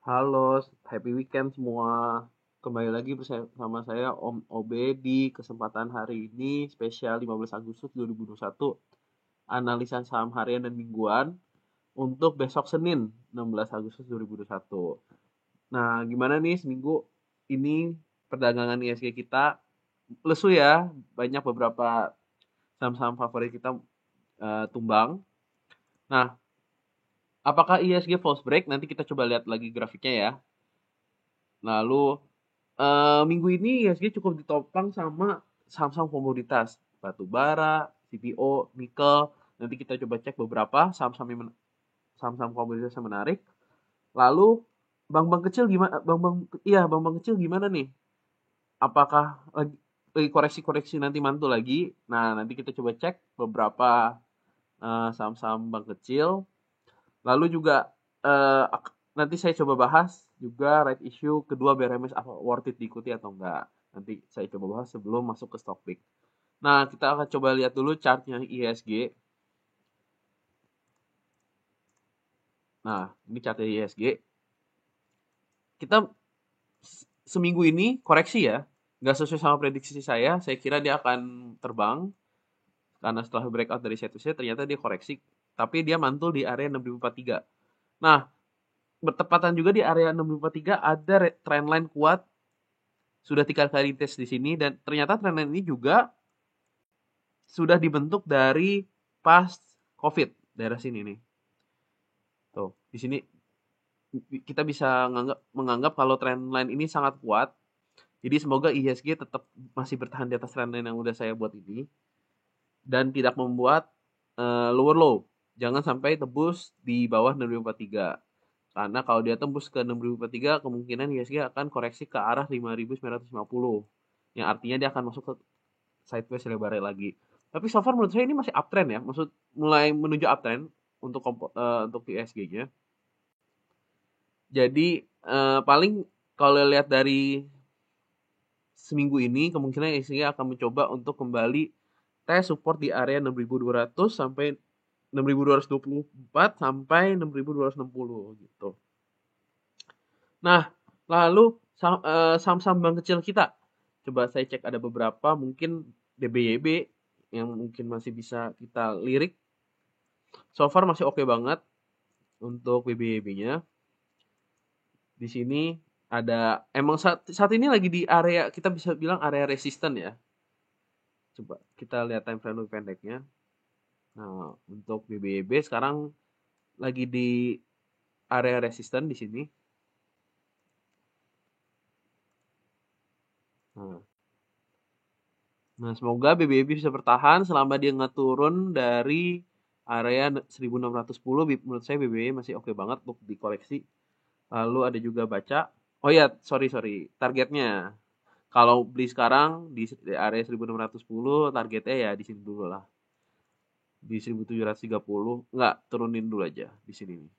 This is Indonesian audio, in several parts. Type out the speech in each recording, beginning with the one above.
Halo, happy weekend semua. Kembali lagi bersama saya Om Obe di kesempatan hari ini spesial 15 Agustus 2021. Analisa saham harian dan mingguan untuk besok Senin 16 Agustus 2021. Nah, gimana nih seminggu ini perdagangan ISG kita? Lesu ya, banyak beberapa saham-saham favorit kita tumbang. Nah, apakah ISG false break? Nanti kita coba lihat lagi grafiknya ya. Lalu minggu ini ISG cukup ditopang sama saham-saham komoditas, batu bara, CPO, nikel. Nanti kita coba cek beberapa saham-saham komoditas yang menarik. Lalu bank-bank kecil gimana? Bank-bank kecil gimana nih? Apakah lagi koreksi-koreksi nanti mantul lagi? Nah, nanti kita coba cek beberapa saham-saham bank kecil. Lalu juga nanti saya coba bahas juga right issue kedua BRMS apa worth it diikuti atau enggak. Nanti saya coba bahas sebelum masuk ke stock pick. Nah, kita akan coba lihat dulu chartnya ISG. Nah, ini chartnya ISG. Kita seminggu ini koreksi ya. Nggak sesuai sama prediksi saya. Saya kira dia akan terbang. Karena setelah breakout dari side to side, ternyata dia koreksi. Tapi dia mantul di area 6043. Nah, bertepatan juga di area 6043 ada trendline kuat sudah 3 kali tes di sini dan ternyata trendline ini juga sudah dibentuk dari pas COVID daerah sini nih. Tuh, di sini kita bisa menganggap kalau trendline ini sangat kuat. Jadi semoga IHSG tetap masih bertahan di atas trendline yang udah saya buat ini dan tidak membuat lower low. Jangan sampai tebus di bawah 6043. Karena kalau dia tembus ke 6043 kemungkinan IHSG akan koreksi ke arah 5950. Yang artinya dia akan masuk ke sideways lebar lagi. Tapi so far menurut saya ini masih uptrend ya. Maksud mulai menuju uptrend untuk ISG-nya. Jadi paling kalau lihat dari seminggu ini kemungkinan ISG akan mencoba untuk kembali tes support di area 6200 sampai 6224 sampai 6260 gitu. Nah, lalu saham-saham bank kecil kita. Coba saya cek ada beberapa mungkin DBYB yang mungkin masih bisa kita lirik. So far masih oke banget untuk BBYB-nya. Di sini ada emang saat ini lagi di area kita bisa bilang area resisten ya. Coba kita lihat time frame pendeknya. Nah, untuk BBYB sekarang lagi di area resisten di sini. Nah, semoga BBB bisa bertahan selama dia nggak turun dari area 1610. Menurut saya BBB masih oke banget untuk dikoleksi. Lalu ada juga baca. Oh ya, sorry. Targetnya. Kalau beli sekarang di area 1610, targetnya ya di sini dulu lah. Di 1730. Nggak, turunin dulu aja di sini nih.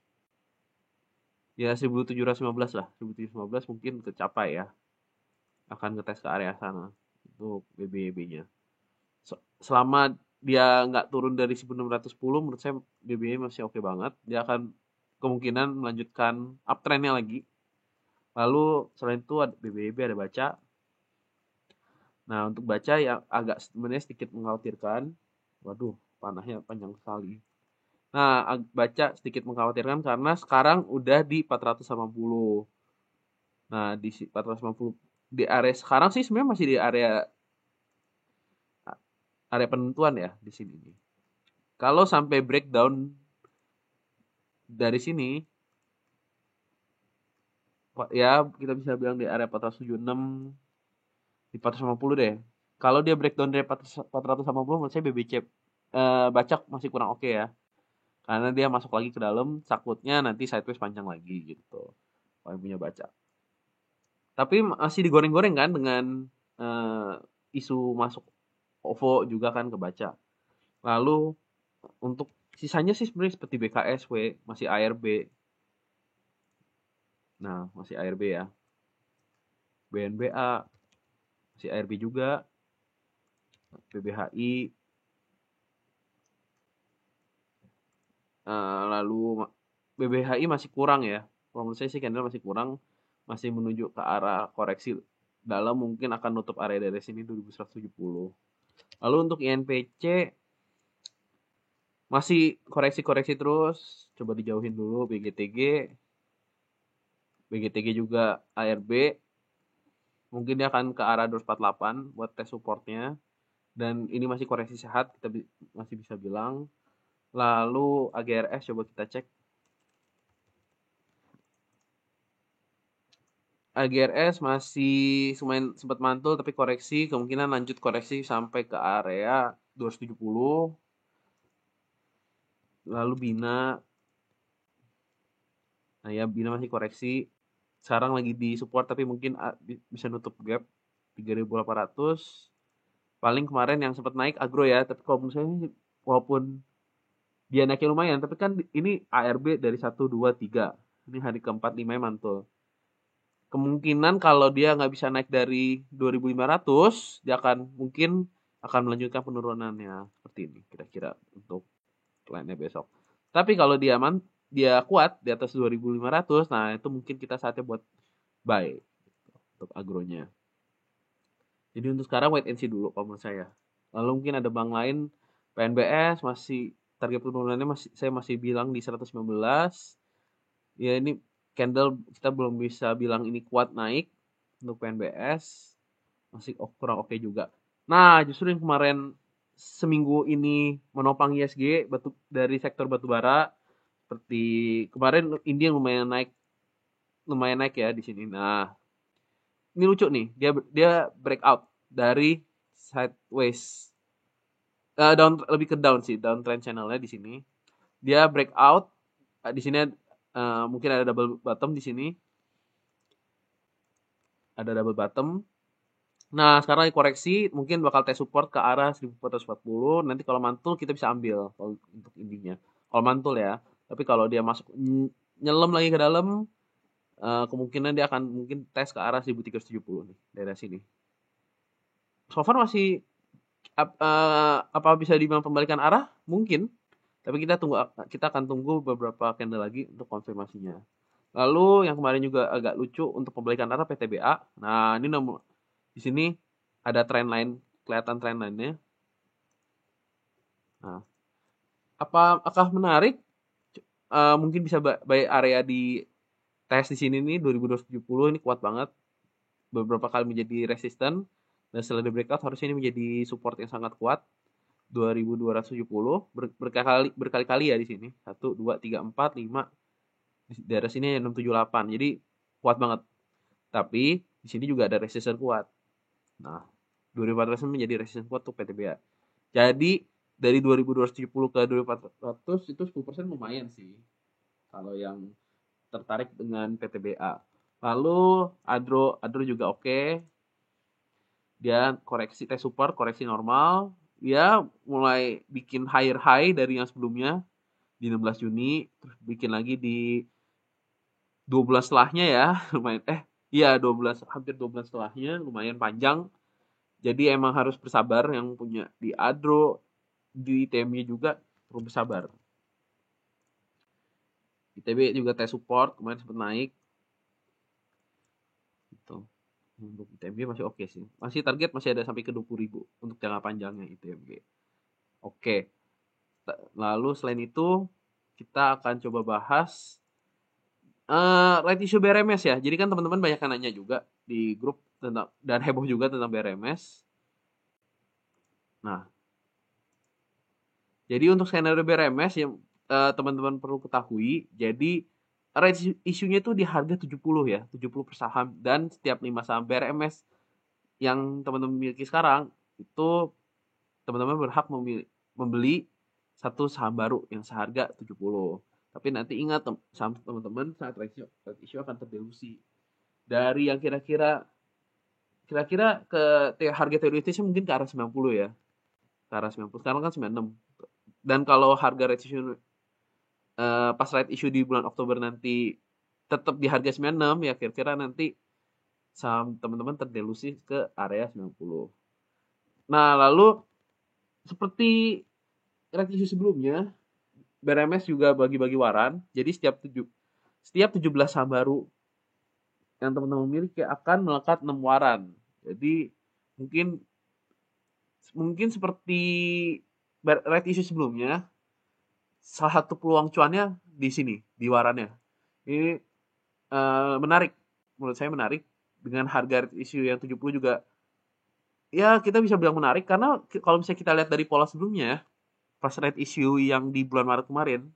Ya 1715 lah. 1715 mungkin kecapai ya. Akan ngetes ke area sana. Untuk BBB-nya. Selama dia nggak turun dari 1610 menurut saya BBY masih oke banget. Dia akan kemungkinan melanjutkan uptrendnya lagi. Lalu selain itu ada BBB ada baca. Nah untuk baca yang agak sebenarnya sedikit mengkhawatirkan. Waduh panahnya panjang sekali. Nah baca sedikit mengkhawatirkan karena sekarang udah di 480. Nah di 450 di area sekarang sih sebenarnya masih di area area penentuan ya di sini nih. Kalau sampai breakdown dari sini ya kita bisa bilang di area 476 di 450 deh. Kalau dia breakdown dari 480 menurut saya BBC Bacak masih kurang oke ya. Karena dia masuk lagi ke dalam takutnya nanti sideways panjang lagi gitu. Kalau yang punya Bacak. Tapi masih digoreng-goreng kan dengan uh, isu masuk OVO juga kan ke Bacak. Lalu untuk sisanya sih sebenarnya seperti BKSW, masih ARB. Nah, masih ARB ya. BNBA, masih ARB juga. BBHI, lalu BBHI masih kurang ya Kalau menurut saya sih candle masih kurang, masih menuju ke arah koreksi dalam, mungkin akan nutup area dari sini 2170. Lalu untuk INPC masih koreksi-koreksi terus, coba dijauhin dulu BGTG. BGTG juga ARB, mungkin dia akan ke arah 248 buat tes supportnya, dan ini masih koreksi sehat, kita masih bisa bilang. Lalu AGRS coba kita cek. AGRS masih lumayan sempat mantul tapi koreksi, kemungkinan lanjut koreksi sampai ke area 270. Lalu Bina, nah ya Bina masih koreksi, sekarang lagi di support tapi mungkin bisa nutup gap 3.800. Paling kemarin yang sempat naik Agro ya, tapi kalau menurut saya walaupun dia naiknya lumayan, tapi kan ini ARB dari 1, 2, 3, ini hari keempat 5 mantul. Kemungkinan kalau dia nggak bisa naik dari 2.500, dia mungkin akan melanjutkan penurunannya seperti ini kira-kira untuk lainnya besok. Tapi kalau dia kuat di atas 2.500, nah itu mungkin kita saatnya buat buy untuk agronya. Jadi untuk sekarang wait and see dulu kalau menurut saya. Lalu mungkin ada bank lain, PNBS masih target penurunannya saya masih bilang di 119. Ya ini candle kita belum bisa bilang ini kuat naik untuk PNBS, masih kurang oke juga. Nah, justru yang kemarin seminggu ini menopang ISG dari sektor batubara, seperti kemarin India lumayan naik ya di sini. Nah, ini lucu nih, dia breakout dari sideways, lebih ke down sih, downtrend channelnya di sini. Dia breakout di sini, mungkin ada double bottom di sini. Ada double bottom. Nah, sekarang lagi koreksi, mungkin bakal test support ke arah 1440. Nanti kalau mantul kita bisa ambil untuk intinya. Kalau mantul ya. Tapi kalau dia masuk nyelam lagi ke dalam, kemungkinan dia akan mungkin tes ke arah 1370 nih, daerah sini. So far masih apa bisa dibilang pembalikan arah? Mungkin. Tapi kita akan tunggu beberapa candle lagi untuk konfirmasinya. Lalu yang kemarin juga agak lucu untuk pembalikan arah PTBA. Nah, ini di sini ada trend line, kelihatan trend line-nya. Nah, apakah menarik? Mungkin bisa buy area di tes di sini nih 2270, ini kuat banget. Beberapa kali menjadi resisten, dan setelah di breakout harusnya ini menjadi support yang sangat kuat. 2270 berkali-kali ya di sini. 1 2 3 4 5, di daerah sini 678. Jadi kuat banget. Tapi di sini juga ada resisten kuat. Nah, 2400 menjadi resisten kuat untuk PTBA. Jadi dari 2270 ke 2400 itu 10% lumayan sih. Kalau yang tertarik dengan PTBA. Lalu Adro juga oke. Dia koreksi test support, koreksi normal. Dia mulai bikin higher high dari yang sebelumnya di 16 Juni, terus bikin lagi di 2 bulan setelahnya ya, lumayan iya 12, hampir 2 bulan setelahnya, lumayan panjang. Jadi emang harus bersabar yang punya di Adro, di ITMY juga perlu bersabar. ITB juga test support kemarin sempat naik. Gitu. Untuk ITMG masih oke sih. Masih target masih ada sampai ke 20.000 untuk jangka panjangnya ITMG. Oke. Lalu selain itu kita akan coba bahas right issue BRMS ya. Jadi kan teman-teman banyak yang nanya juga di grup tentang, dan heboh juga tentang BRMS. Nah, jadi untuk skenario BRMS yang teman-teman perlu ketahui, jadi right issue-nya itu di harga 70 ya, 70 per saham, dan setiap 5 saham BRMS yang teman-teman miliki sekarang itu teman-teman berhak membeli satu saham baru yang seharga 70. Tapi nanti ingat saham teman-teman saat right issue akan terdilusi dari yang kira-kira ke harga teoritisnya mungkin ke arah 90 ya. Ke arah 90. Sekarang kan 96. Dan kalau harga right issue pas right issue di bulan Oktober nanti tetap di harga 96 ya, kira-kira nanti saham teman-teman terdelusi ke area 90. Nah, lalu seperti right issue sebelumnya, BRMS juga bagi-bagi waran. Jadi setiap 17 saham baru yang teman-teman miliki akan melekat 6 waran. Jadi mungkin mungkin seperti right issue sebelumnya, salah satu peluang cuannya di sini, di warannya. Ini menarik, menurut saya menarik. Dengan harga right issue yang 70 juga, ya kita bisa bilang menarik karena kalau misalnya kita lihat dari pola sebelumnya, pas right issue yang di bulan Maret kemarin,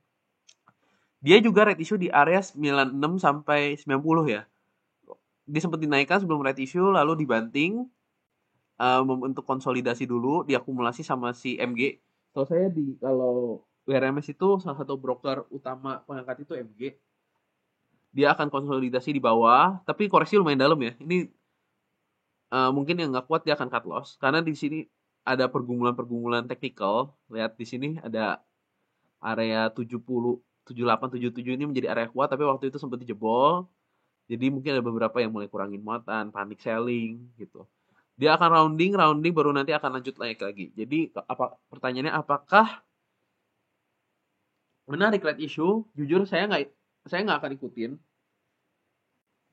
dia juga right issue di area 96 sampai 90 ya. Dia sempat dinaikkan sebelum right issue, lalu dibanting untuk konsolidasi dulu, diakumulasi sama si MG. Kalau WRMS itu salah satu broker utama pengangkat itu MG. Dia akan konsolidasi di bawah, tapi koreksi lumayan dalam ya. Ini mungkin yang nggak kuat dia akan cut loss karena di sini ada pergumulan-pergumulan teknikal. Lihat di sini ada area 70, 78, 77 ini menjadi area kuat, tapi waktu itu sempat dijebol. Jadi mungkin ada beberapa yang mulai kurangin muatan, panic selling gitu. Dia akan rounding baru nanti akan lanjut naik lagi. Jadi pertanyaannya apakah menarik right issue? Jujur saya nggak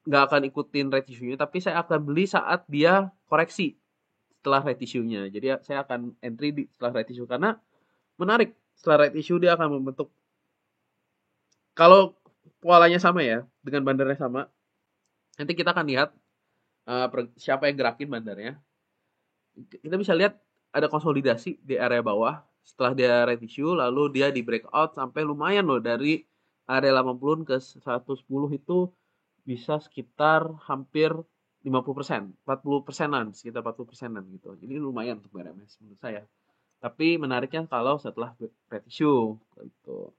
akan ikutin right issue-nya, tapi saya akan beli saat dia koreksi setelah right issue-nya. Jadi saya akan entry setelah right issue karena menarik. Setelah right issue dia akan membentuk, kalau polanya sama ya, dengan bandarnya sama, nanti kita akan lihat siapa yang gerakin bandarnya. Kita bisa lihat ada konsolidasi di area bawah setelah dia right issue, lalu dia di breakout sampai lumayan loh, dari area 80 ke 110 itu bisa sekitar hampir 50%, 40%-an, sekitar 40%-an gitu. Ini lumayan untuk BRMS menurut saya. Tapi menariknya kalau setelah right issue gitu.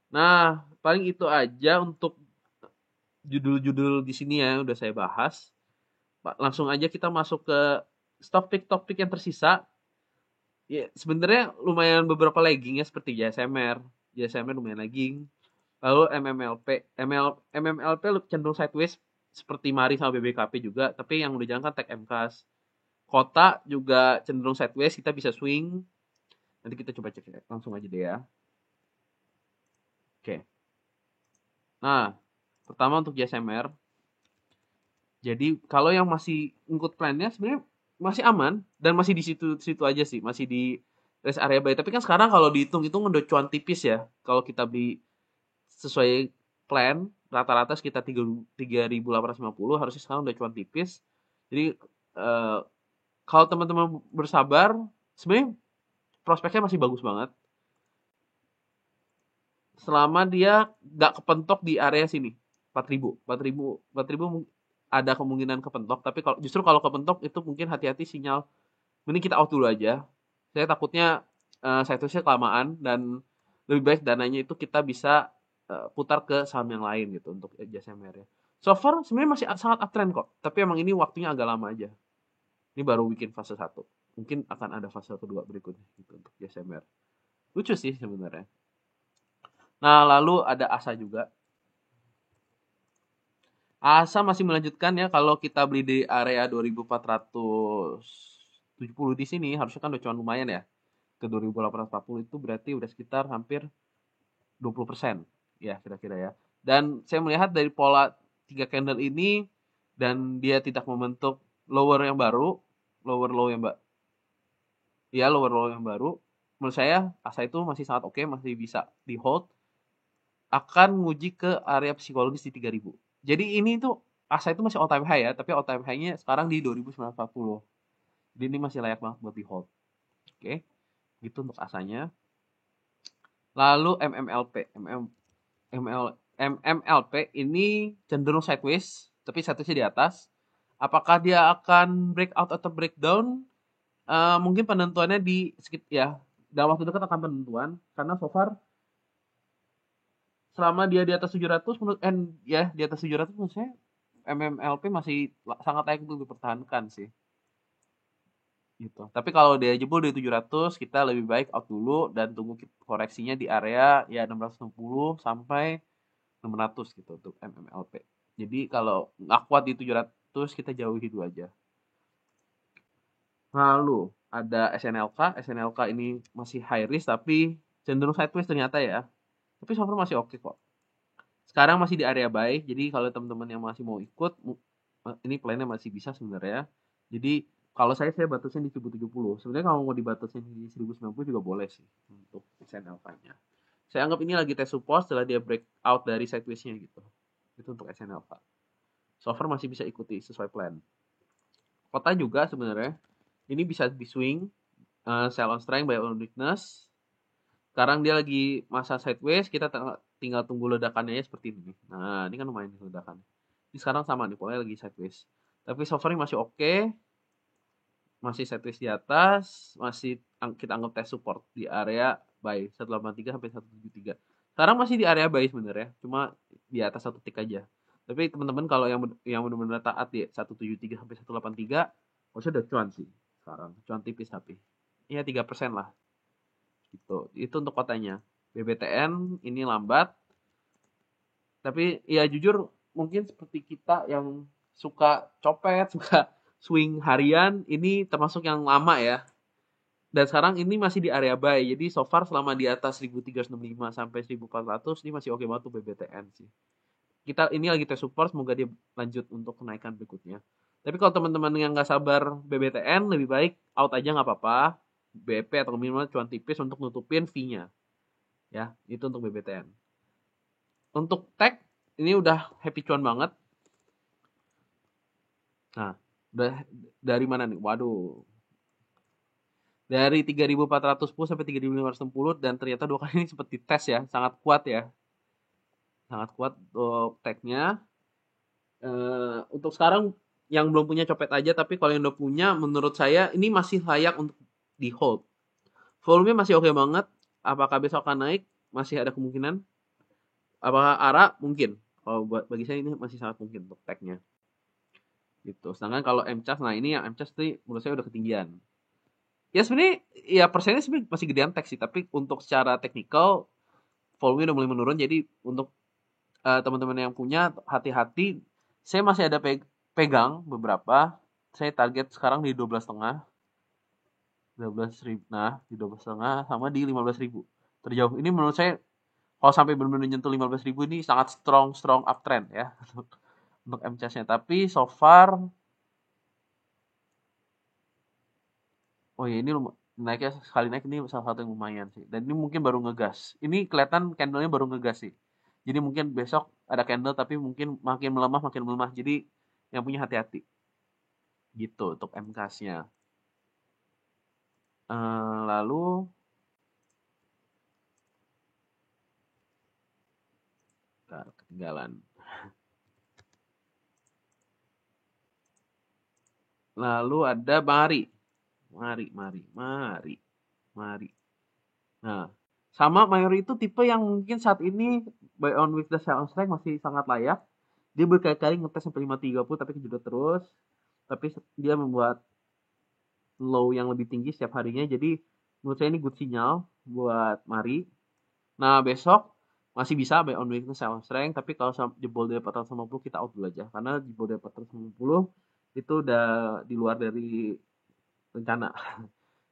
Nah, paling itu aja untuk judul-judul di sini ya, udah saya bahas. Langsung aja kita masuk ke topik-topik yang tersisa. Ya, sebenarnya lumayan beberapa lagging ya, seperti JSMR. JSMR lumayan lagging. Lalu MMLP cenderung sideways seperti Mari sama BBKP juga, tapi yang udah jalan kan Tech MKAS. Kota juga cenderung sideways, kita bisa swing. Nanti kita coba cek langsung aja deh ya. Oke. Nah, pertama untuk JSMR. Jadi kalau yang masih ngikut plannya sebenarnya masih aman dan masih di situ aja sih, masih di rest area buy. Tapi kan sekarang kalau dihitung-hitung udah cuan tipis ya. Kalau kita beli sesuai plan rata-rata sekitar 3.850, harusnya sekarang udah cuan tipis. Jadi kalau teman-teman bersabar, sebenarnya prospeknya masih bagus banget. Selama dia nggak kepentok di area sini, 4.000 ada kemungkinan kepentok, tapi kalau kepentok itu mungkin hati-hati sinyal. Mending kita out dulu aja. Saya takutnya situsnya kelamaan dan lebih baik dananya itu kita bisa putar ke saham yang lain gitu untuk JSMR ya. So far sebenarnya masih sangat uptrend kok, tapi emang ini waktunya agak lama aja. Ini baru bikin fase 1. Mungkin akan ada fase kedua berikutnya gitu untuk JSMR. Lucu sih sebenarnya. Nah, lalu ada ASA juga. ASA masih melanjutkan ya, kalau kita beli di area 2470 di sini harusnya kan udah cuan lumayan ya. Ke 2840 itu berarti udah sekitar hampir 20% ya kira-kira ya. Dan saya melihat dari pola 3 candle ini dan dia tidak membentuk lower low yang baru. Menurut saya ASA itu masih sangat oke, masih bisa di hold. Akan nguji ke area psikologis di 3000. Jadi ini tuh ASA itu masih all time high ya, tapi all time high-nya sekarang di 2940. Jadi ini masih layak banget buat di hold. Oke. Gitu untuk ASA-nya. Lalu MMLP ini cenderung sideways, tapi sideways di atas. Apakah dia akan breakout atau breakdown? Mungkin penentuannya dalam waktu dekat akan penentuan, karena so far selama dia di atas 700 di atas 700 menurut saya MMLP masih sangat layak untuk dipertahankan sih. Gitu. Tapi kalau dia jebol di 700, kita lebih baik out dulu dan tunggu koreksinya di area ya 660 sampai 600 gitu untuk MMLP. Jadi kalau nggak kuat di 700, kita jauhi dulu aja. Lalu ada SNLK ini masih high risk tapi cenderung sideways ternyata ya. Tapi so far masih oke kok. Sekarang masih di area buy, jadi kalau teman-teman yang masih mau ikut, ini plannya masih bisa sebenarnya. Jadi kalau saya batasin di 1070. Sebenarnya kalau mau dibatasin di 1090 juga boleh sih untuk SNLK-nya. Saya anggap ini lagi tes support setelah dia breakout dari sideways-nya gitu. Itu untuk SNLK. So far masih bisa ikuti sesuai plan. Kota juga sebenarnya ini bisa di swing, sell on strength, buy on weakness. Sekarang dia lagi masa sideways, kita tinggal tunggu ledakannya ya seperti ini. Nah, ini kan lumayan ledakan. Ini sekarang sama nih, pokoknya lagi sideways. Tapi so far ini masih oke. Masih sideways di atas, masih kita anggap test support di area buy 183 sampai 173. Sekarang masih di area buy sebenarnya, cuma di atas satu tick aja. Tapi teman-teman kalau yang benar-benar taat di 173 sampai 183, harusnya udah cuan sih sekarang. Cuan tipis tapi. Iya 3% lah. Gitu. Itu untuk kotanya. BBTN ini lambat. Tapi ya jujur mungkin seperti kita yang suka copet, suka swing harian, ini termasuk yang lama ya. Dan sekarang ini masih di area buy. Jadi so far selama di atas 1365 sampai 1400 ini masih oke banget tuh BBTN sih. Kita ini lagi tes support, semoga dia lanjut untuk kenaikan berikutnya. Tapi kalau teman-teman yang nggak sabar BBTN, lebih baik out aja nggak apa-apa. BP atau minimal cuan tipis untuk nutupin fee-nya. Ya, itu untuk BBTN. Untuk tag, ini udah happy cuan banget. Nah, udah dari mana nih? Waduh. Dari 3.410 sampai 3.560 dan ternyata 2 kali ini sempat dites ya, sangat kuat ya. Sangat kuat untuk tag-nya. Untuk sekarang yang belum punya copet aja, tapi kalau yang udah punya menurut saya ini masih layak untuk di hold. Volume masih oke banget. Apakah besok akan naik? Masih ada kemungkinan. Apakah ARA? Mungkin. Kalau bagi saya ini masih sangat mungkin untuk tag-nya. Gitu. Sedangkan kalau MCAS, nah ini yang MCAS tuh menurut saya udah ketinggian. Ya sebenarnya ya persennya sebenarnya masih gedean tag sih, tapi untuk secara teknikal volume udah mulai menurun. Jadi untuk teman-teman yang punya hati-hati. Saya masih ada pegang beberapa. Saya target sekarang di 12,5. 12.000. Nah, di 12,5 sama di 15.000. Terjauh. Ini menurut saya kalau sampai benar-benar nyentuh 15.000 ini sangat strong uptrend ya untuk MCAS-nya. Tapi so far ya ini naiknya sekali naik ini salah satu yang lumayan sih. Dan ini mungkin baru ngegas. Ini kelihatan candle-nya baru ngegas sih. Jadi mungkin besok ada candle tapi mungkin makin melemah. Jadi yang punya hati-hati. Gitu untuk MCAS-nya. Lalu ketinggalan. Lalu ada Mari. Nah, sama Mayori itu tipe yang mungkin saat ini buy on weakness sell on strength masih sangat layak. Dia berkali-kali ngetes sampai 530 tapi kejedot terus. Tapi dia membuat low yang lebih tinggi setiap harinya. Jadi menurut saya ini good sinyal buat Mari. Nah, besok masih bisa buy on weakness sell on strength, tapi kalau jebol dari 450 kita out dulu aja. Karena jebol dari 450 itu udah di luar dari rencana.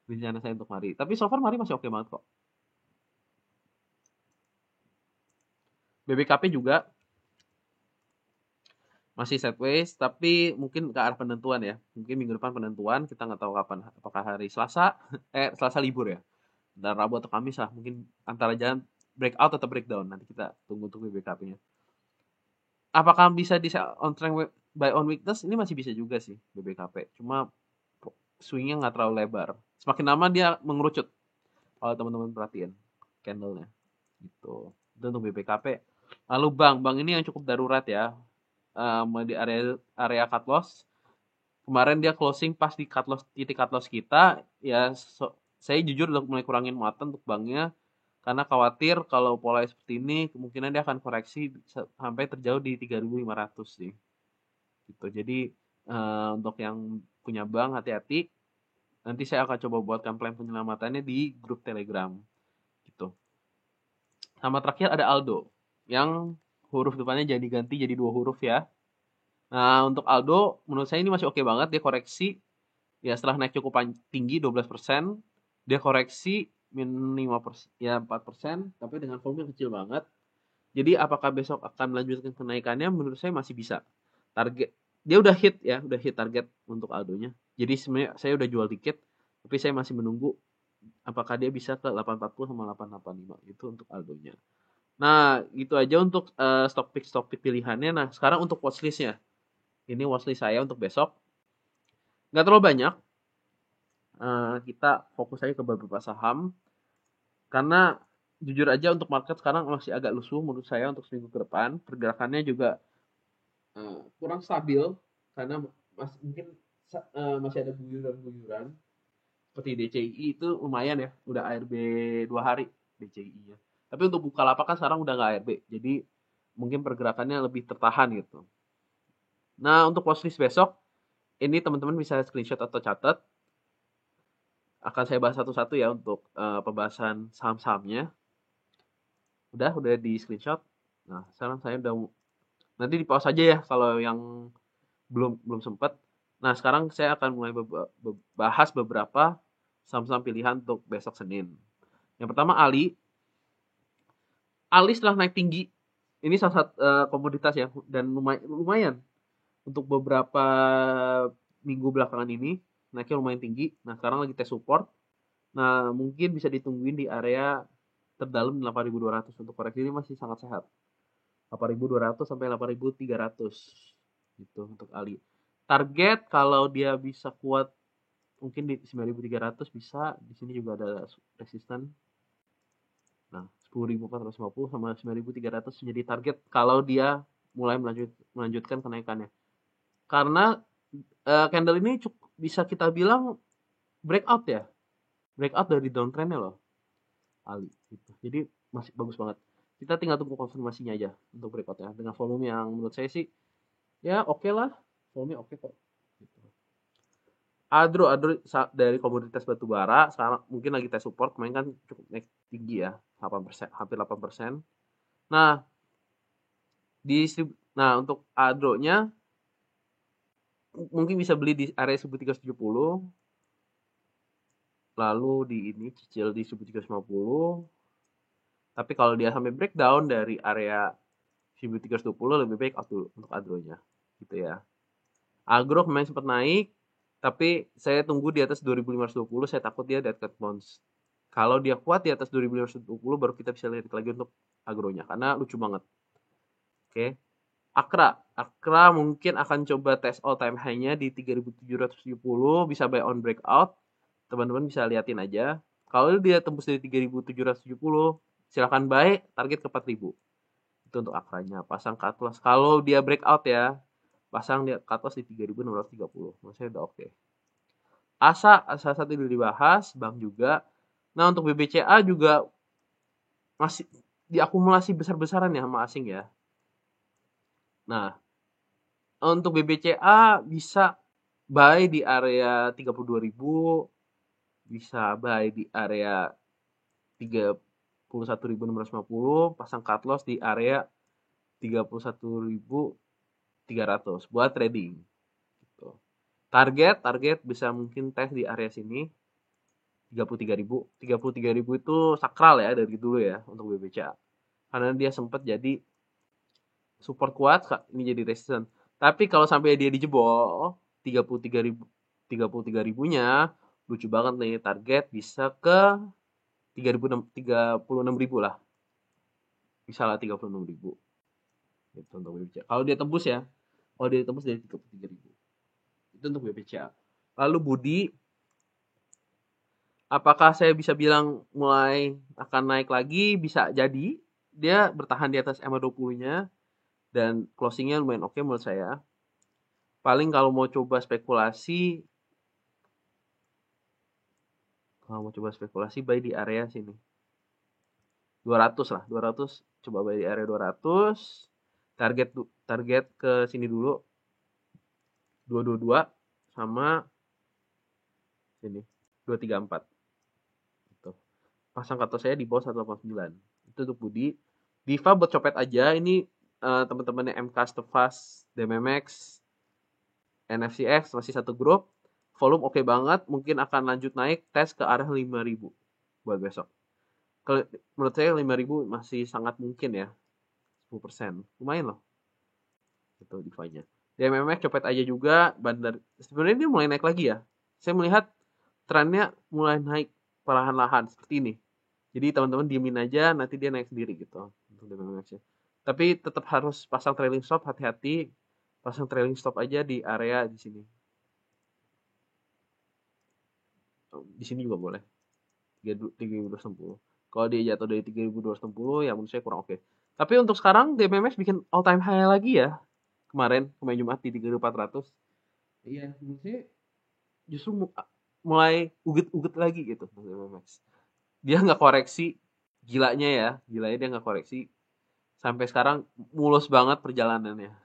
Rencana saya untuk Mari. Tapi so far Mari masih oke banget kok. BBKP juga masih sideways, tapi mungkin ke arah penentuan ya. Mungkin minggu depan penentuan, kita nggak tahu kapan. Apakah hari Selasa? Selasa libur ya. Dan Rabu atau Kamis lah. Mungkin antara jalan breakout atau breakdown. Nanti kita tunggu untuk BBKP-nya. Apakah bisa di on trend by on weakness? Ini masih bisa juga sih BBKP. Cuma swingnya nggak terlalu lebar. Semakin lama dia mengerucut. Kalau teman-teman perhatiin candle-nya. Gitu. Itu untuk BBKP. Lalu bank ini yang cukup darurat ya. Di area cut loss. Kemarin dia closing pas di titik cut loss kita. Ya saya jujur udah mulai kurangin muatan untuk banknya. Karena khawatir kalau pola seperti ini kemungkinan dia akan koreksi sampai terjauh di 3.500 sih. Gitu. Jadi untuk yang punya bank hati-hati. Nanti saya akan coba buatkan plan penyelamatannya di grup Telegram. Gitu. Sama terakhir ada Aldo yang huruf depannya jadi ganti jadi 2 huruf ya. Nah, untuk Aldo menurut saya ini masih oke banget, dia koreksi ya setelah naik cukup tinggi 12%, dia koreksi min 5% ya 4%, tapi dengan volume yang kecil banget. Jadi apakah besok akan melanjutkan kenaikannya? Menurut saya masih bisa. Target dia udah hit ya, udah hit target untuk Aldonya. Jadi sebenarnya saya udah jual tiket, tapi saya masih menunggu apakah dia bisa ke 840 sama 885 itu untuk Aldonya. Nah, gitu aja untuk stock pick pilihannya. Nah, sekarang untuk watchlist-nya. Ini watchlist saya untuk besok. Nggak terlalu banyak. Kita fokus aja ke beberapa saham. Karena jujur aja untuk market sekarang masih agak lusuh menurut saya untuk seminggu ke depan. Pergerakannya juga kurang stabil karena mungkin masih ada guyuran-guyuran seperti DCI itu lumayan ya, udah ARB 2 hari DCI-nya. Tapi untuk Bukalapak kan sekarang udah nggak ARB, jadi mungkin pergerakannya lebih tertahan gitu. Nah untuk watchlist besok, ini teman-teman bisa screenshot atau catat. Akan saya bahas satu-satu ya untuk pembahasan saham-sahamnya. Udah di screenshot. Nah sekarang saya udah nanti di pause aja ya kalau yang belum sempat. Nah, sekarang saya akan mulai bahas beberapa saham-saham pilihan untuk besok Senin. Yang pertama Ali. Ali setelah naik tinggi, ini salah satu komoditas ya dan lumayan untuk beberapa minggu belakangan ini naiknya lumayan tinggi. Nah, sekarang lagi tes support. Nah, mungkin bisa ditungguin di area terdalam 8.200 untuk koreksi ini masih sangat sehat. 8.200 sampai 8.300 gitu untuk Ali. Target kalau dia bisa kuat mungkin di 9.300 bisa. Di sini juga ada resisten. Nah, 10.450 sama 9.300 menjadi target kalau dia mulai melanjutkan kenaikannya. Karena candle ini bisa kita bilang breakout ya. Breakout dari downtrendnya loh. Ali gitu. Jadi masih bagus banget. Kita tinggal tunggu konfirmasinya aja untuk breakout ya. Dengan volume yang menurut saya sih ya oke lah. Volume oke kok. Gitu. Adro dari komoditas batu bara sekarang mungkin lagi tes support, kemarin kan cukup naik tinggi ya, 8%, hampir 8%. Nah, untuk Adro-nya mungkin bisa beli di area 1370. Lalu di cicil di 1350. Tapi kalau dia sampai breakdown dari area 1320 lebih baik out dulu untuk Adro-nya. Gitu ya. Agro kemarin sempat naik, tapi saya tunggu di atas 2520, saya takut dia dead cat bounce. Kalau dia kuat di atas 2520 baru kita bisa lihat lagi untuk agronya karena lucu banget. Oke. Akra mungkin akan coba tes all time high-nya di 3770, bisa buy on breakout. Teman-teman bisa liatin aja. Kalau dia tembus dari 3770, silakan buy, target ke 4000. Itu untuk akranya. Pasang cut loss. Kalau dia breakout ya, pasang dia cut loss di 3630. Menurut saya udah oke. Asa satu dulu dibahas, Bank juga. Nah, untuk BBCA juga masih diakumulasi besar-besaran ya sama asing ya. Nah, untuk BBCA bisa buy di area 32.000, bisa buy di area 31.650, pasang cut loss di area 31.300 buat trading. Gitu. Target bisa mungkin tes di area sini 33.000. 33.000 itu sakral ya dari dulu ya untuk BBCA. Karena dia sempat jadi support kuat, ini jadi resistance. Tapi kalau sampai dia dijebol 33.000-nya lucu banget nih, target bisa ke 36.000 lah. Bisa lah 36.000. Gitu untuk BBCA. Kalau dia tembus ya. Kalau dia tembus dari 33.000. Itu untuk BBCA. Lalu Budi, apakah saya bisa bilang mulai akan naik lagi? Bisa jadi. Dia bertahan di atas MA20-nya dan closingnya lumayan oke menurut saya. Paling kalau mau coba spekulasi buy di area sini 200 lah, 200 coba buy di area 200. Target ke sini dulu 222 sama sini 234 gitu. Pasang cut loss saya di bawah 189. Itu untuk Budi. Diva buat copet aja. Ini teman-temannya MK Stefas, DMMX, NFCX masih satu grup. Volume oke banget, mungkin akan lanjut naik tes ke arah 5.000 buat besok. Kalau menurut saya 5.000 masih sangat mungkin ya. 10%. Lumayan loh. Gitu DeFi-nya. Di MMX copet aja juga, bandar sebenarnya dia mulai naik lagi ya. Saya melihat trennya mulai naik perlahan-lahan seperti ini. Jadi teman-teman diemin aja, nanti dia naik sendiri gitu untuk di MMX-nya. Tapi tetap harus pasang trailing stop, hati-hati. Pasang trailing stop aja di area di sini. Di sini juga boleh. 3.260. Kalau dia jatuh dari 3.260 ya menurut saya kurang oke. Tapi untuk sekarang DMMX bikin all time high lagi ya. Kemarin Jumat di 3.400. Iya, menurut saya justru mulai uget-uget lagi gitu DMMX. Dia nggak koreksi, gilanya ya, gilanya dia nggak koreksi. Sampai sekarang mulus banget perjalanannya.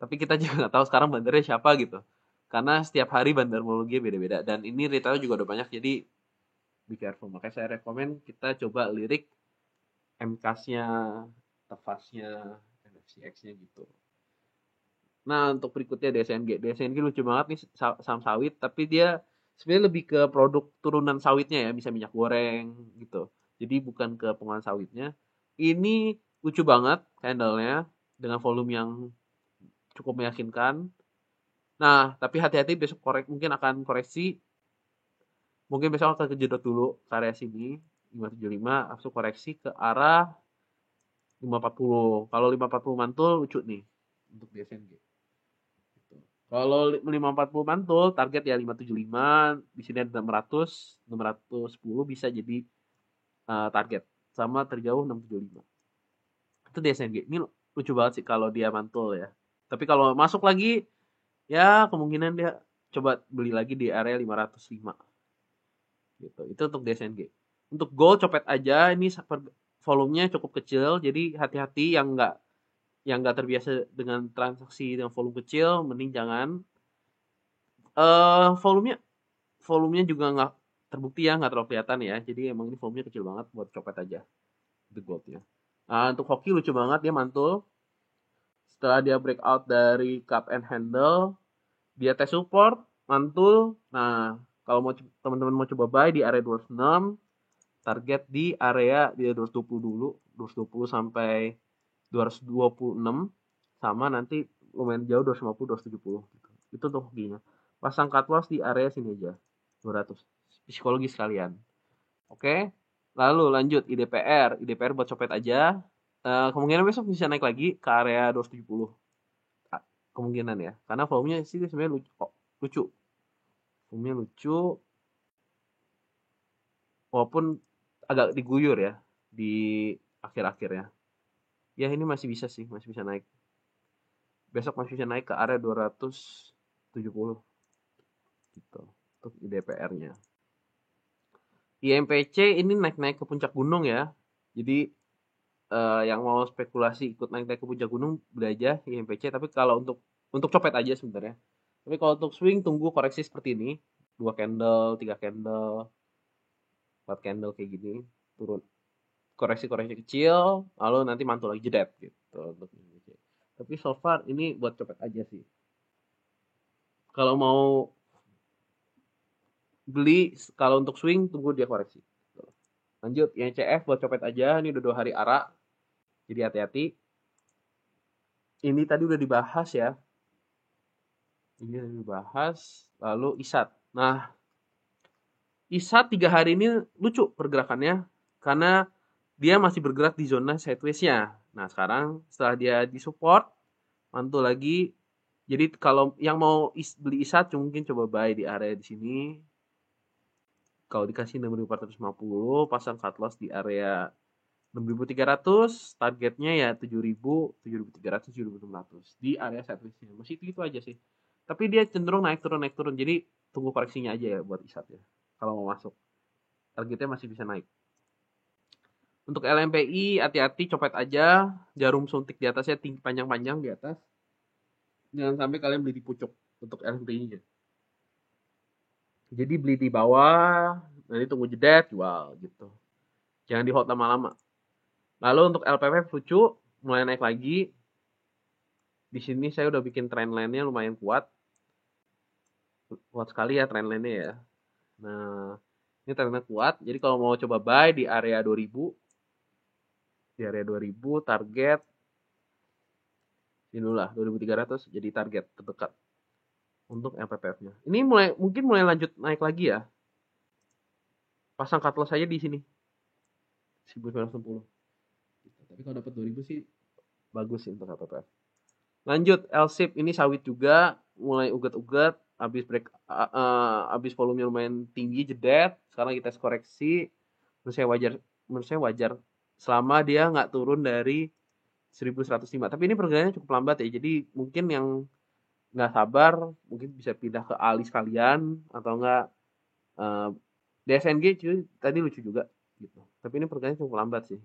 Tapi kita juga nggak tahu sekarang bandarnya siapa gitu. Karena setiap hari bandar Molugia beda-beda. Dan ini retail juga udah banyak, jadi be careful. Makanya saya rekomen kita coba lirik MCAS-nya, Tefasnya, NFCX-nya gitu. Nah, untuk berikutnya DSNG. DSNG lucu banget nih saham sawit, tapi dia sebenarnya lebih ke produk turunan sawitnya ya, bisa minyak goreng gitu. Jadi bukan ke pengolahan sawitnya. Ini lucu banget handle-nya dengan volume yang cukup meyakinkan. Nah, tapi hati-hati besok mungkin akan koreksi. Mungkin besok akan kejedot dulu ke area sini 575, langsung koreksi ke arah 540. Kalau 540 mantul lucu nih untuk DSNG. Gitu. Kalau 540 mantul target ya 575, di sini ada 600, 610 bisa jadi target. Sama terjauh 675. Itu DSNG. Ini lucu banget sih kalau dia mantul ya. Tapi kalau masuk lagi ya kemungkinan dia coba beli lagi di area 505. Gitu. Itu untuk DSNG. Untuk gold copet aja, ini volumenya cukup kecil, jadi hati-hati yang nggak terbiasa dengan transaksi dengan volume kecil, mending jangan. Volumenya volumenya juga nggak terbukti ya, nggak terlalu kelihatan ya. Jadi emang ini volumenya kecil banget buat copet aja the goldnya. Nah, untuk hoki lucu banget dia mantul. Setelah dia breakout dari cup and handle, dia tes support, mantul. Nah, kalau mau teman-teman mau coba buy di area 206, target di area di 220 dulu, 220 sampai 226, sama nanti lumayan jauh 250 270 gitu. Itu untuk hokinya. Pasang cut loss di area sini aja 200. Psikologi sekalian. Oke. Lalu lanjut IDPR. IDPR buat copet aja. Kemungkinan besok bisa naik lagi ke area 270. Kemungkinan ya. Karena volumenya sih sebenarnya lucu kok. Lucu. Volumenya lucu. Walaupun agak diguyur ya di akhir-akhirnya. Ya ini masih bisa sih, masih bisa naik. Besok masih bisa naik ke area 270 gitu untuk IDPR-nya. IMPC ini naik-naik ke puncak gunung ya. Jadi yang mau spekulasi ikut naik-naik ke puncak gunung beli aja IMPC, tapi kalau untuk copet aja sebenarnya. Tapi kalau untuk swing tunggu koreksi seperti ini, 2 candle, 3 candle, 4 candle kayak gini, turun koreksi-koreksi kecil, lalu nanti mantul lagi jedet gitu untuk IMPC. Tapi so far ini buat copet aja sih. Kalau mau beli, kalau untuk swing tunggu dia koreksi. Lanjut INCF buat copet aja, ini udah 2 hari ARA. Jadi hati-hati. Ini tadi udah dibahas ya. Ini udah dibahas, lalu ISAT. Nah, ISAT 3 hari ini lucu pergerakannya karena dia masih bergerak di zona sideways-nya. Nah, sekarang setelah dia disupport, mantul lagi. Jadi kalau yang mau beli ISAT mungkin coba buy di area di sini. Kalau dikasih 6.450, pasang cut loss di area 6.300, targetnya ya 7.000, 7.300, 7.600 di area sideways-nya. Masih itu aja sih. Tapi dia cenderung naik turun naik turun. Jadi tunggu koreksinya aja ya buat ISAT ya. Kalau mau masuk. Targetnya masih bisa naik. Untuk LMPI hati-hati copet aja, jarum suntik di atasnya tinggi panjang-panjang di atas. Jangan sampai kalian beli di pucuk untuk LMPI-nya. Jadi beli di bawah, nanti tunggu jedet jual gitu. Jangan di hold lama-lama. Lalu untuk LPP lucu, mulai naik lagi. Di sini saya udah bikin trendline-nya lumayan kuat. Kuat sekali ya trendline-nya ya. Nah, ini trendnya kuat. Jadi kalau mau coba buy di area 2000, di area 2000 target ini dulu lah 2300 jadi target terdekat untuk MPPF-nya. Ini mungkin mulai lanjut naik lagi ya. Pasang cut loss aja di sini 1960. Tapi kalau dapat 2000 sih bagus sih untuk MPPF. Lanjut LSIP ini sawit juga mulai ugat-ugat habis volumenya lumayan tinggi jedet. Sekarang kita koreksi. Menurut saya wajar selama dia nggak turun dari 1105. Tapi ini pergerakannya cukup lambat ya. Jadi mungkin yang nggak sabar mungkin bisa pindah ke Ali sekalian atau enggak DSNG cuy, tadi lucu juga gitu. Tapi ini pergerakannya cukup lambat sih.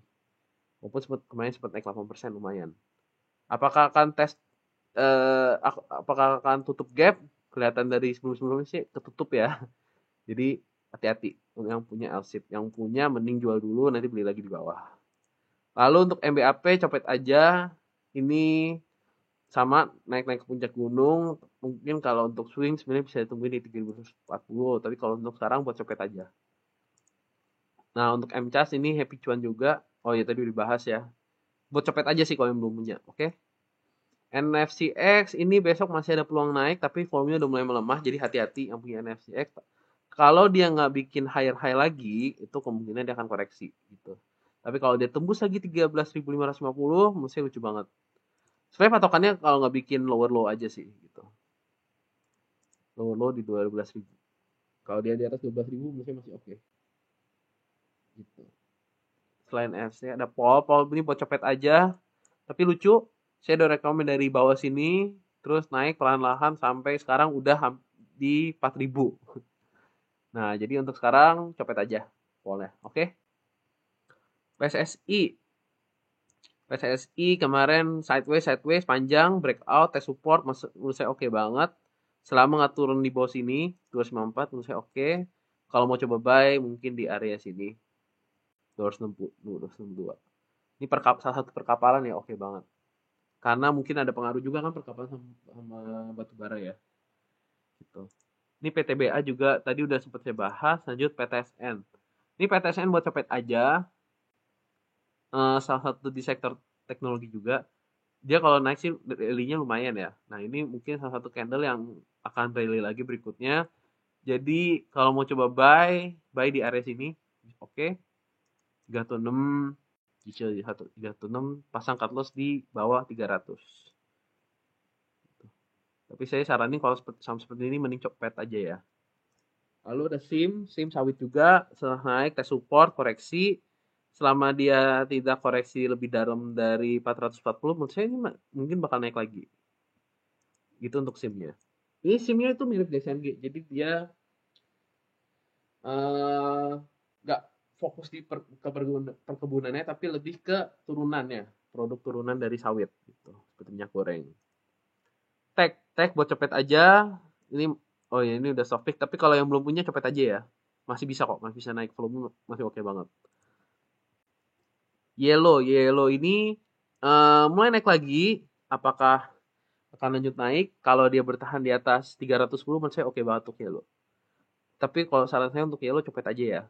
Walaupun kemarin sempat naik 8% lumayan. Apakah akan apakah akan tutup gap? Kelihatan dari sebelum-sebelumnya sih ketutup ya. Jadi hati-hati yang punya LSIP, yang punya mending jual dulu nanti beli lagi di bawah. Lalu untuk MBAP copet aja. Ini sama naik-naik ke puncak gunung. Mungkin kalau untuk swing sebenarnya bisa ditungguin di 3040, tapi kalau untuk sekarang buat copet aja. Nah, untuk MCAS ini happy cuan juga. Oh ya tadi udah dibahas ya. Buat copet aja sih kalau yang belum punya, oke? NFCX ini besok masih ada peluang naik tapi volumenya udah mulai melemah jadi hati-hati yang punya NFCX. Kalau dia nggak bikin higher high lagi itu kemungkinan dia akan koreksi gitu. Tapi kalau dia tembus lagi 13.550 menurut saya lucu banget. Sebenarnya patokannya kalau nggak bikin lower low aja sih gitu. Lower low di 12.000. Kalau dia di atas 12.000 menurut saya masih oke. Gitu. Selain FC ada Paul ini buat copet aja. Tapi lucu, saya udah rekomen dari bawah sini, terus naik perlahan-lahan sampai sekarang udah di 4.000. Nah, jadi untuk sekarang copet aja Paulnya, oke? PSSI. PSSI kemarin sideways panjang, breakout, test support, menurut saya oke banget. Selama nggak turun di bawah sini, 294 menurut saya oke. Kalau mau coba buy mungkin di area sini, 260, 262. Ini salah satu perkapalan ya oke banget. Karena mungkin ada pengaruh juga kan perkapalan sama batu bara ya. Gitu. Ini PTBA juga tadi udah sempat saya bahas, lanjut PTSN. Ini PTSN buat copet aja. Salah satu di sektor teknologi juga. Dia kalau naik sih rally-nya lumayan ya. Nah, ini mungkin salah satu candle yang akan rally lagi berikutnya. Jadi, kalau mau coba buy di area sini. Oke. 316 cicil 316 pasang cut loss di bawah 300. Tapi saya saranin kalau seperti ini mending copet aja ya. Lalu ada SIM sawit juga setelah naik tes support koreksi selama dia tidak koreksi lebih dalam dari 440 menurut saya ini mungkin bakal naik lagi. Gitu untuk SIM-nya. Ini SIM-nya itu mirip DSNG jadi dia nggak fokus di perkebunannya tapi lebih ke turunannya, produk turunan dari sawit gitu, seperti minyak goreng. Tag buat copet aja. Ini oh ya ini udah soft pick tapi kalau yang belum punya copet aja ya. Masih bisa kok, masih bisa naik volume masih oke banget. Yellow ini mulai naik lagi. Apakah akan lanjut naik? Kalau dia bertahan di atas 310 menurut saya oke banget untuk Yellow. Tapi kalau saran saya untuk Yellow copet aja ya.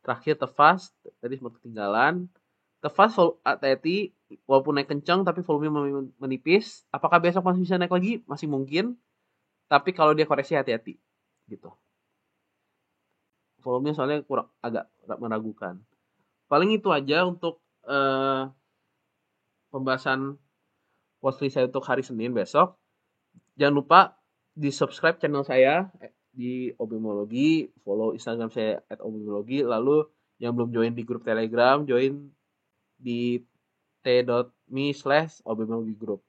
Terakhir Tefast tadi sempat ketinggalan. Tefast hati-hati walaupun naik kencang tapi volume menipis. Apakah besok masih bisa naik lagi? Masih mungkin. Tapi kalau dia koreksi hati-hati gitu. Volumenya soalnya kurang agak meragukan. Paling itu aja untuk pembahasan watchlist saya untuk hari Senin besok. Jangan lupa di subscribe channel saya di Obimologi, follow Instagram saya @obimologi, lalu yang belum join di grup Telegram, join di t.me/obimologi group.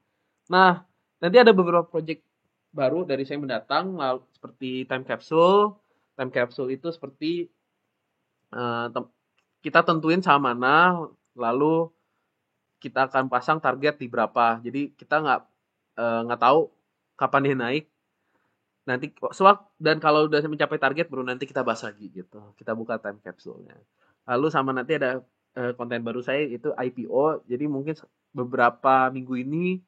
Nah, nanti ada beberapa project baru dari saya mendatang, seperti time capsule. Time capsule itu seperti kita tentuin saham mana, lalu kita akan pasang target di berapa. Jadi kita nggak tahu kapan dia naik. Nanti dan kalau udah mencapai target baru nanti kita bahas lagi gitu. Kita buka time capsule-nya. Lalu sama nanti ada konten baru saya itu IPO. Jadi mungkin beberapa minggu ini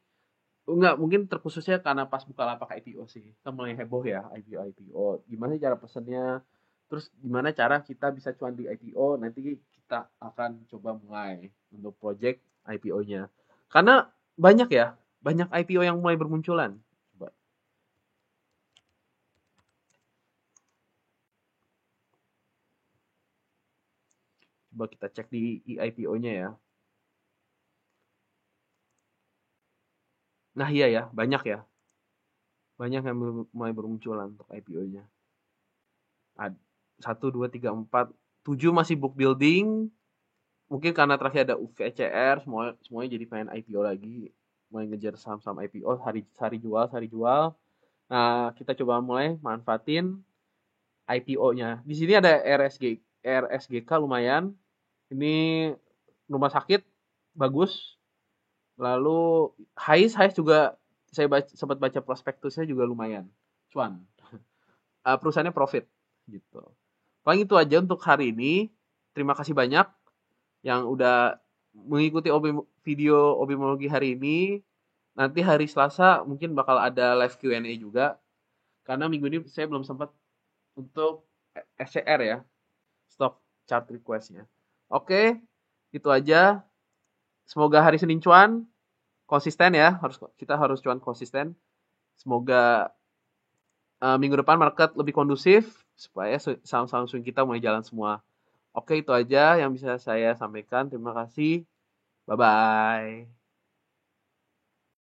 enggak mungkin terkhususnya karena pas Bukalapak IPO sih. Kita mulai heboh ya IPO. Gimana sih cara pesennya? Terus gimana cara kita bisa cuan di IPO, nanti kita akan coba mulai untuk project IPO-nya. Karena banyak ya, banyak IPO yang mulai bermunculan. Coba, coba kita cek di IPO-nya ya. Nah iya ya, banyak ya. Banyak yang mulai bermunculan untuk IPO-nya. 1, 2, 3, 4, 7 masih book building. Mungkin karena terakhir ada UVCR, semuanya jadi pengen IPO lagi. Mulai ngejar saham-saham IPO, hari jual. Nah, kita coba mulai manfaatin IPO-nya. Di sini ada RSGK lumayan. Ini rumah sakit bagus. Lalu Hais juga saya sempat baca prospektusnya juga lumayan. Cuan. Perusahaannya profit gitu. Paling itu aja untuk hari ini. Terima kasih banyak yang udah mengikuti video obimologi hari ini. Nanti hari Selasa mungkin bakal ada live Q&A juga. Karena minggu ini saya belum sempat untuk SCR ya, stock chart request-nya. Oke, itu aja. Semoga hari Senin cuan konsisten ya, kita harus cuan konsisten. Semoga minggu depan market lebih kondusif supaya saham-saham swing kita mulai jalan semua. Oke, itu aja yang bisa saya sampaikan. Terima kasih. Bye bye.